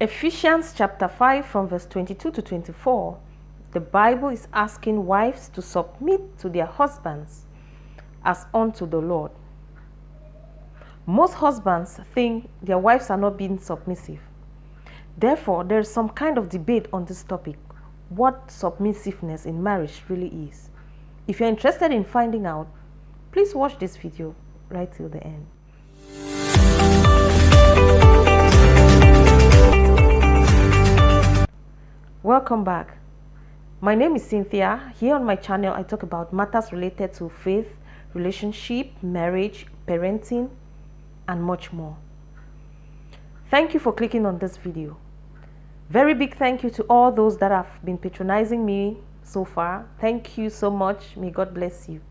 Ephesians chapter 5 from verse 22 to 24, the Bible is asking wives to submit to their husbands as unto the Lord. Most husbands think their wives are not being submissive. Therefore, there is some kind of debate on this topic, what submissiveness in marriage really is. If you're interested in finding out, please watch this video right till the end. Welcome back. My name is Cynthia. Here on my channel, I talk about matters related to faith, relationship, marriage, parenting, and much more. Thank you for clicking on this video. Very big thank you to all those that have been patronizing me so far. Thank you so much. May God bless you.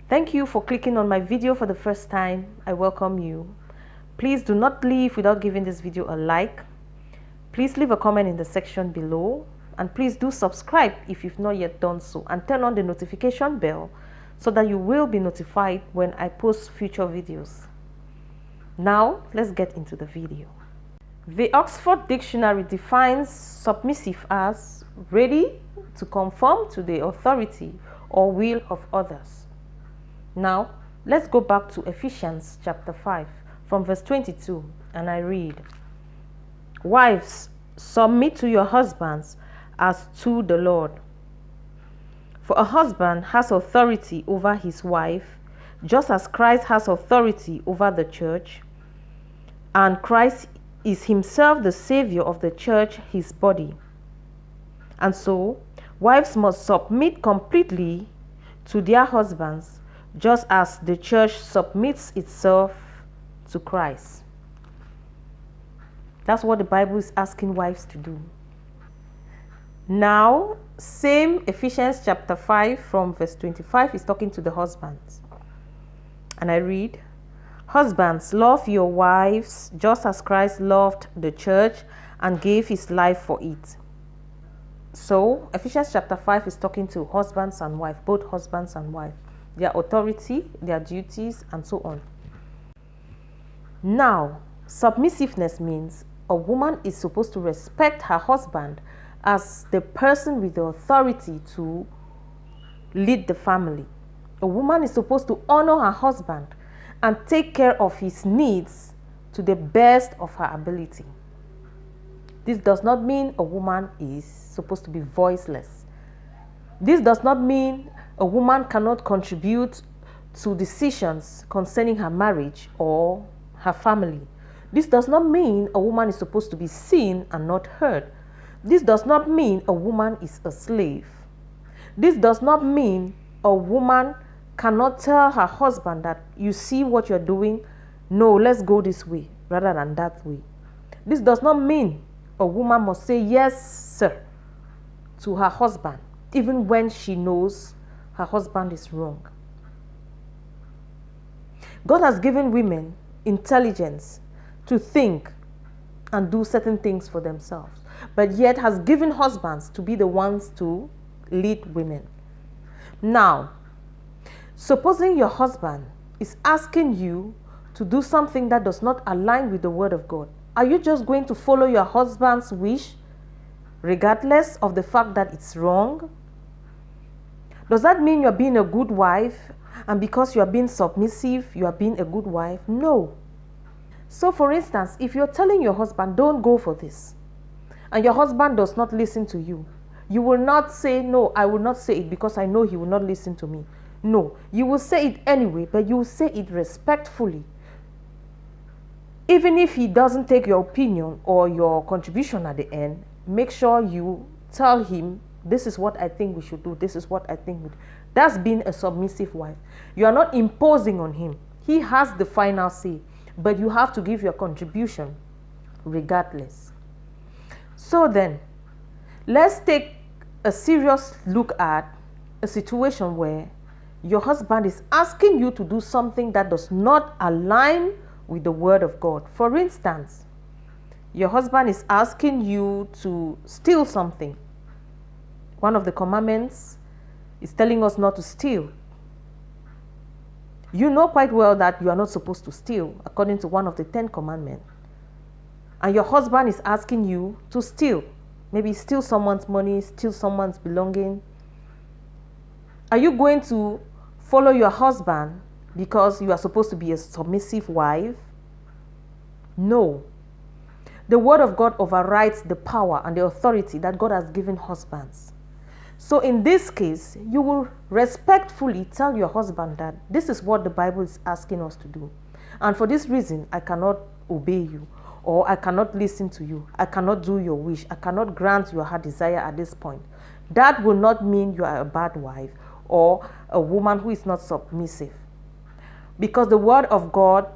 Thank you for clicking on my video for the first time. I welcome you. Please do not leave without giving this video a like. Please leave a comment in the section below, and please do subscribe if you've not yet done so, and turn on the notification bell so that you will be notified when I post future videos. Now let's get into the video. The Oxford Dictionary defines submissive as ready to conform to the authority or will of others. Now let's go back to Ephesians chapter 5 from verse 22, and I read, "Wives, submit to your husbands as to the Lord. For a husband has authority over his wife, just as Christ has authority over the church, and Christ is himself the Savior of the church, his body. And so, wives must submit completely to their husbands, just as the church submits itself to Christ." That's what the Bible is asking wives to do. Now, same Ephesians chapter 5 from verse 25 is talking to the husbands. And I read, "Husbands, love your wives just as Christ loved the church and gave his life for it." So, Ephesians chapter 5 is talking to husbands and wives, both husbands and wives, their authority, their duties, and so on. Now, submissiveness means a woman is supposed to respect her husband as the person with the authority to lead the family. A woman is supposed to honor her husband and take care of his needs to the best of her ability. This does not mean a woman is supposed to be voiceless. This does not mean a woman cannot contribute to decisions concerning her marriage or her family. This does not mean a woman is supposed to be seen and not heard. This does not mean a woman is a slave. This does not mean a woman cannot tell her husband that, "You see what you're doing? No, let's go this way rather than that way." This does not mean a woman must say "yes, sir" to her husband, even when she knows her husband is wrong. God has given women intelligence to think and do certain things for themselves, but yet has given husbands to be the ones to lead women. Now, supposing your husband is asking you to do something that does not align with the word of God, are you just going to follow your husband's wish regardless of the fact that it's wrong? Does that mean you're being a good wife, and because you are being submissive, you are being a good wife? No. So for instance, if you're telling your husband, "Don't go for this," and your husband does not listen to you, you will not say, "No, I will not say it because I know he will not listen to me." No, you will say it anyway, but you will say it respectfully. Even if he doesn't take your opinion or your contribution at the end, make sure you tell him, "This is what I think we should do. This is what I think we do." That's being a submissive wife. You are not imposing on him. He has the final say, but you have to give your contribution regardless. So then, let's take a serious look at a situation where your husband is asking you to do something that does not align with the word of God. For instance, your husband is asking you to steal something. One of the commandments is telling us not to steal. You know quite well that you are not supposed to steal according to one of the 10 commandments. and your husband is asking you to steal, maybe steal someone's money, steal someone's belonging, are you going to follow your husband because you are supposed to be a submissive wife? No. The word of God overrides the power and the authority that God has given husbands. So in this case, you will respectfully tell your husband that this is what the Bible is asking us to do. And for this reason, I cannot obey you, or I cannot listen to you. I cannot do your wish. I cannot grant your heart desire at this point. That will not mean you are a bad wife or a woman who is not submissive. Because the word of God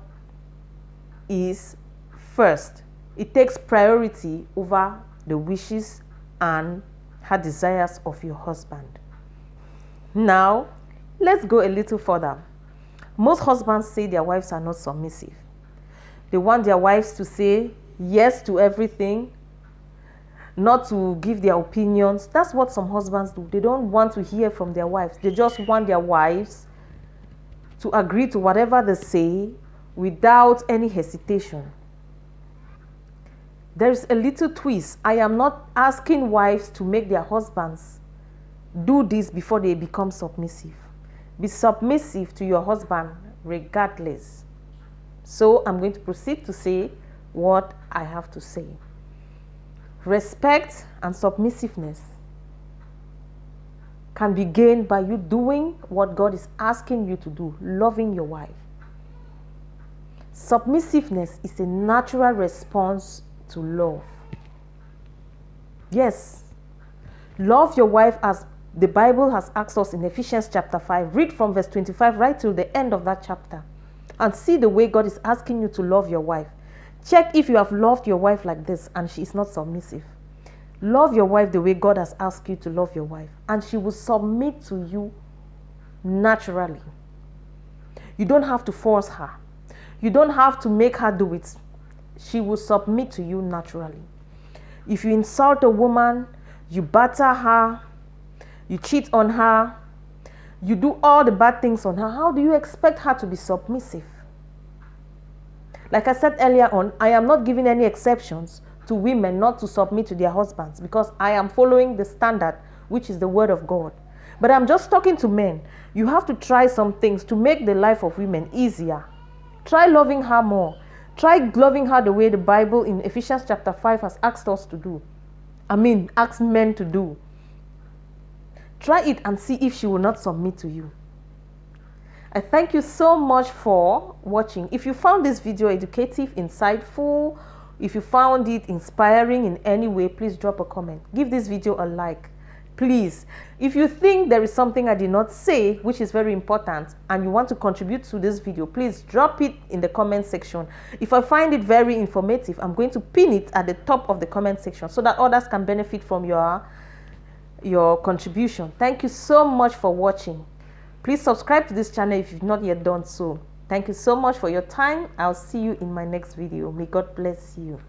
is first. It takes priority over the wishes and heart desires of your husband. Now, let's go a little further. Most husbands say their wives are not submissive. They want their wives to say yes to everything, not to give their opinions. That's what some husbands do. They don't want to hear from their wives. They just want their wives to agree to whatever they say without any hesitation. There's a little twist. I am not asking wives to make their husbands do this before they become submissive. Be submissive to your husband regardless. So I'm going to proceed to say what I have to say. Respect and submissiveness can be gained by you doing what God is asking you to do, loving your wife. Submissiveness is a natural response to love. Yes, love your wife as the Bible has asked us in Ephesians chapter 5. Read from verse 25 right till the end of that chapter and see the way God is asking you to love your wife. Check if you have loved your wife like this and she is not submissive. Love your wife the way God has asked you to love your wife, and she will submit to you naturally. You don't have to force her. You don't have to make her do it. She will submit to you naturally. If you insult a woman, you batter her, you cheat on her, you do all the bad things on her, how do you expect her to be submissive? Like I said earlier on, I am not giving any exceptions to women not to submit to their husbands, because I am following the standard, which is the word of God. But I'm just talking to men. You have to try some things to make the life of women easier. Try loving her more. Try loving her the way the Bible in Ephesians chapter 5 has asked us to do. Asked men to do. Try it and see if she will not submit to you. I thank you so much for watching. If you found this video educative, insightful, if you found it inspiring in any way, please drop a comment. Give this video a like. Please, if you think there is something I did not say, which is very important, and you want to contribute to this video, please drop it in the comment section. If I find it very informative, I'm going to pin it at the top of the comment section so that others can benefit from your contribution. Thank you so much for watching. Please subscribe to this channel if you've not yet done so. Thank you so much for your time. I'll see you in my next video. May God bless you.